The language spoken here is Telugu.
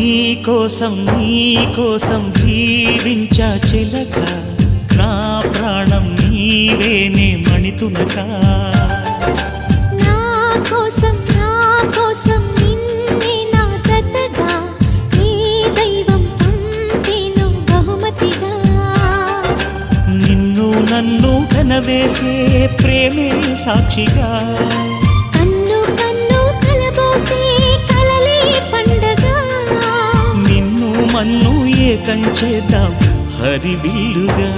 నీ కోసం జీవించా చిలక, నా ప్రాణం నీవేనే మణితునక. నా కోసం నిన్నే నా జతగా నీ దైవం పంపేను బహుమతిగా. నిన్ను నన్ను కనవేసే ప్రేమే సాక్షిగా, కన్ను కన్ను కలబోసే కలలే పండగ. నిన్ను మన్ను ఏకం చేద్దాం హరివిల్లుగా.